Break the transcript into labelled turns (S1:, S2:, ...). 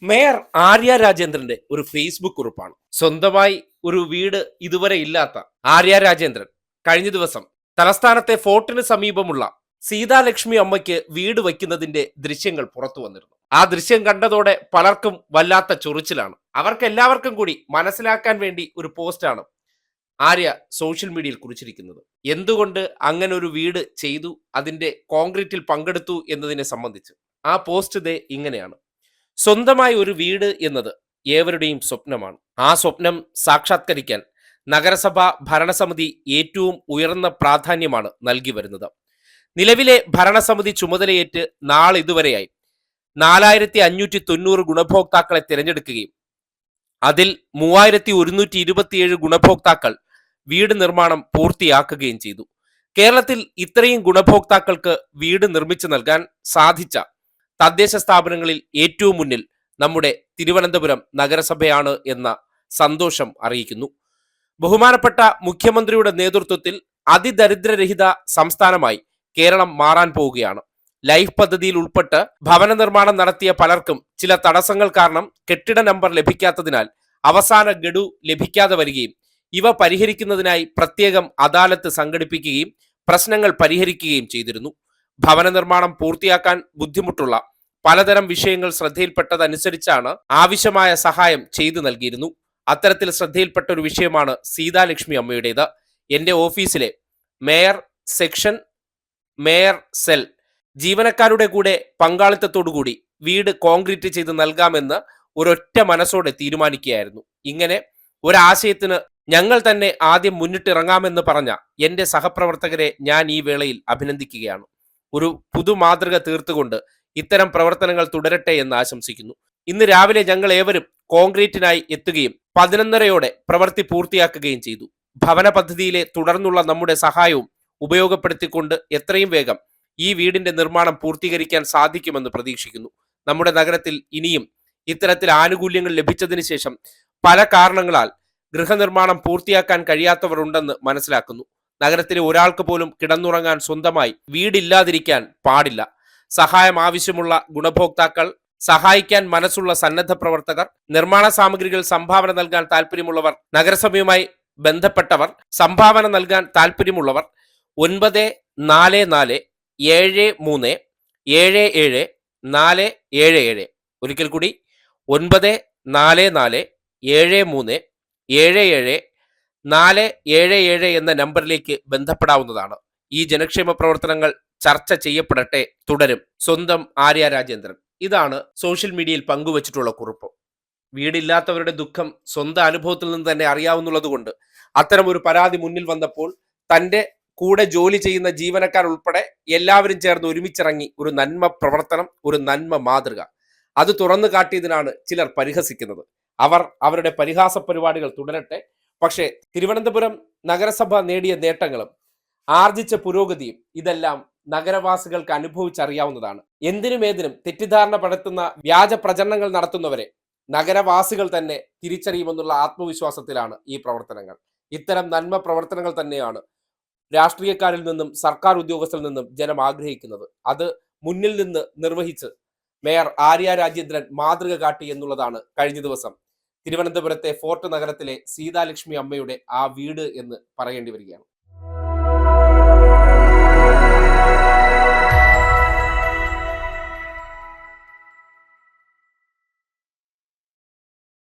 S1: Mayor Arya രാജേന്ദ്രന്റെ ഒരു Facebook കുറിപ്പാണ്. സ്വന്തമായി ഒരു വീട് ഇതുവരെ ഇല്ലാത്ത ആര്യ രാജേന്ദ്രൻ കഴിഞ്ഞ ദിവസം തലസ്ഥാനത്തെ ഫോർട്ടിന് സമീപമുള്ള സീതാലക്ഷ്മി അമ്മയ്ക്ക് വീട് വയ്ക്കുന്നതിന്റെ ദൃശ്യങ്ങൾ പുറത്തു വന്നിരുന്നു. ആ ദൃശ്യം കണ്ടതോടെ പലർക്കും വല്ലാത്ത ചൊറിച്ചിലാണ്. അവർക്ക് എല്ലാവർക്കും കൂടി മനസ്സിലാക്കാൻ വേണ്ടി ഒരു പോസ്റ്റാണ് ആര്യ സോഷ്യൽ മീഡിയയിൽ കുറിച്ചിരിക്കുന്നത്. എന്തുകൊണ്ട് അങ്ങനെ ഒരു വീട് ചെയ്തു, അതിന്റെ കോൺക്രീറ്റിൽ പങ്കെടുത്തു എന്നതിനെ സംബന്ധിച്ച് ആ പോസ്റ്റ് ദേ ഇങ്ങനെയാണ്: സ്വന്തമായി ഒരു വീട് എന്നത് ഏവരുടെയും സ്വപ്നമാണ്. ആ സ്വപ്നം സാക്ഷാത്കരിക്കാൻ നഗരസഭ ഭരണസമിതി ഏറ്റവും ഉയർന്ന പ്രാധാന്യമാണ് നൽകി വരുന്നത്. നിലവിലെ ഭരണസമിതി ചുമതലയേറ്റ് നാളിതുവരെയായി 4590 ഗുണഭോക്താക്കളെ തിരഞ്ഞെടുക്കുകയും അതിൽ 3127 ഗുണഭോക്താക്കൾ വീട് നിർമ്മാണം പൂർത്തിയാക്കുകയും ചെയ്തു. കേരളത്തിൽ ഇത്രയും ഗുണഭോക്താക്കൾക്ക് വീട് നിർമ്മിച്ചു നൽകാൻ സാധിച്ച തദ്ദേശ സ്ഥാപനങ്ങളിൽ ഏറ്റവും മുന്നിൽ നമ്മുടെ തിരുവനന്തപുരം നഗരസഭയാണ് എന്ന സന്തോഷം അറിയിക്കുന്നു. ബഹുമാനപ്പെട്ട മുഖ്യമന്ത്രിയുടെ നേതൃത്വത്തിൽ അതിദരിദ്രരഹിത സംസ്ഥാനമായി കേരളം മാറാൻ പോവുകയാണ്. ലൈഫ് പദ്ധതിയിൽ ഉൾപ്പെട്ട് ഭവന നിർമ്മാണം നടത്തിയ പലർക്കും ചില തടസ്സങ്ങൾ കാരണം കെട്ടിട നമ്പർ ലഭിക്കാത്തതിനാൽ അവസാന ഗഡു ലഭിക്കാതെ വരികയും ഇവ പരിഹരിക്കുന്നതിനായി പ്രത്യേകം അദാലത്ത് സംഘടിപ്പിക്കുകയും പ്രശ്നങ്ങൾ പരിഹരിക്കുകയും ചെയ്തിരുന്നു. ഭവന നിർമ്മാണം പൂർത്തിയാക്കാൻ ബുദ്ധിമുട്ടുള്ള പലതരം വിഷയങ്ങൾ ശ്രദ്ധയിൽപ്പെട്ടതനുസരിച്ചാണ് ആവശ്യമായ സഹായം ചെയ്തു നൽകിയിരുന്നു. അത്തരത്തിൽ ശ്രദ്ധയിൽപ്പെട്ട ഒരു വിഷയമാണ് സീതാലക്ഷ്മി അമ്മയുടേത്. എൻ്റെ ഓഫീസിലെ മേയർ സെക്ഷൻ, മേയർ സെൽ ജീവനക്കാരുടെ കൂടെ പങ്കാളിത്തത്തോടുകൂടി വീട് കോൺക്രീറ്റ് ചെയ്ത് നൽകാമെന്ന് ഒരൊറ്റ മനസ്സോടെ തീരുമാനിക്കുകയായിരുന്നു. ഇങ്ങനെ ഒരാശയത്തിന് ഞങ്ങൾ തന്നെ ആദ്യം മുന്നിട്ടിറങ്ങാമെന്ന് പറഞ്ഞ എൻ്റെ സഹപ്രവർത്തകരെ ഞാൻ ഈ വേളയിൽ അഭിനന്ദിക്കുകയാണ്. ഒരു പുതുമാതൃക തീർത്തുകൊണ്ട് ഇത്തരം പ്രവർത്തനങ്ങൾ തുടരട്ടെ എന്ന് ആശംസിക്കുന്നു. ഇന്ന് രാവിലെ ഞങ്ങൾ ഏവരും കോൺക്രീറ്റിനായി എത്തുകയും 11:30 പ്രവൃത്തി പൂർത്തിയാക്കുകയും ചെയ്തു. ഭവന പദ്ധതിയിലെ തുടർന്നുള്ള നമ്മുടെ സഹായവും ഉപയോഗപ്പെടുത്തിക്കൊണ്ട് എത്രയും വേഗം ഈ വീടിന്റെ നിർമ്മാണം പൂർത്തീകരിക്കാൻ സാധിക്കുമെന്ന് പ്രതീക്ഷിക്കുന്നു. നമ്മുടെ നഗരത്തിൽ ഇനിയും ഇത്തരത്തിൽ ആനുകൂല്യങ്ങൾ ലഭിച്ചതിന് ശേഷം പല കാരണങ്ങളാൽ ഗൃഹനിർമ്മാണം പൂർത്തിയാക്കാൻ കഴിയാത്തവർ ഉണ്ടെന്ന് മനസ്സിലാക്കുന്നു. നഗരത്തിലെ ഒരാൾക്ക് പോലും കിടന്നുറങ്ങാൻ സ്വന്തമായി വീടില്ലാതിരിക്കാൻ പാടില്ല. സഹായം ആവശ്യമുള്ള ഗുണഭോക്താക്കൾ, സഹായിക്കാൻ മനസ്സുള്ള സന്നദ്ധ പ്രവർത്തകർ, നിർമ്മാണ സാമഗ്രികൾ സംഭാവന നൽകാൻ താല്പര്യമുള്ളവർ, നഗരസഭയുമായി ബന്ധപ്പെട്ടവർ, സംഭാവന നൽകാൻ താല്പര്യമുള്ളവർ 94473777477, ഒരിക്കൽ കൂടി 94473777477 എന്ന നമ്പറിലേക്ക് ബന്ധപ്പെടാവുന്നതാണ്. ഈ ജനക്ഷേമ പ്രവർത്തനങ്ങൾ ചർച്ച ചെയ്യപ്പെടട്ടെ, തുടരും. സ്വന്തം ആര്യ രാജേന്ദ്രൻ. ഇതാണ് സോഷ്യൽ മീഡിയയിൽ പങ്കുവച്ചിട്ടുള്ള കുറിപ്പ്. വീടില്ലാത്തവരുടെ ദുഃഖം സ്വന്തം അനുഭവത്തിൽ നിന്ന് തന്നെ അറിയാവുന്നുള്ളത് കൊണ്ട് അത്തരം ഒരു പരാതി മുന്നിൽ വന്നപ്പോൾ തൻ്റെ കൂടെ ജോലി ചെയ്യുന്ന ജീവനക്കാർ ഉൾപ്പെടെ എല്ലാവരും ചേർന്ന് ഒരുമിച്ചിറങ്ങി ഒരു നന്മ പ്രവർത്തനം, ഒരു നന്മ മാതൃക അത് തുറന്നു കാട്ടിയതിനാണ് ചിലർ പരിഹസിക്കുന്നത്. അവർ അവരുടെ പരിഹാസ പരിപാടികൾ തുടരട്ടെ. പക്ഷേ തിരുവനന്തപുരം നഗരസഭ നേടിയ നേട്ടങ്ങളും ആർജിച്ച പുരോഗതിയും ഇതെല്ലാം നഗരവാസികൾക്ക് അനുഭവിച്ചറിയാവുന്നതാണ്. എന്തിനും ഏതിനും തെറ്റിദ്ധാരണ പടർത്തുന്ന വ്യാജ പ്രചരണങ്ങൾ നടത്തുന്നവരെ നഗരവാസികൾ തന്നെ തിരിച്ചറിയുമെന്നുള്ള ആത്മവിശ്വാസത്തിലാണ് ഈ പ്രവർത്തനങ്ങൾ. ഇത്തരം നന്മ പ്രവർത്തനങ്ങൾ തന്നെയാണ് രാഷ്ട്രീയക്കാരിൽ നിന്നും സർക്കാർ ഉദ്യോഗസ്ഥരിൽ നിന്നും ജനം ആഗ്രഹിക്കുന്നത്. അത് മുന്നിൽ നിന്ന് നിർവഹിച്ച് മേയർ ആര്യ രാജേന്ദ്രൻ മാതൃക കാട്ടി എന്നുള്ളതാണ് കഴിഞ്ഞ ദിവസം തിരുവനന്തപുരത്തെ ഫോർട്ട് നഗരത്തിലെ സീതാലക്ഷ്മി അമ്മയുടെ ആ വീട് എന്ന് പറയേണ്ടി വരികയാണ്.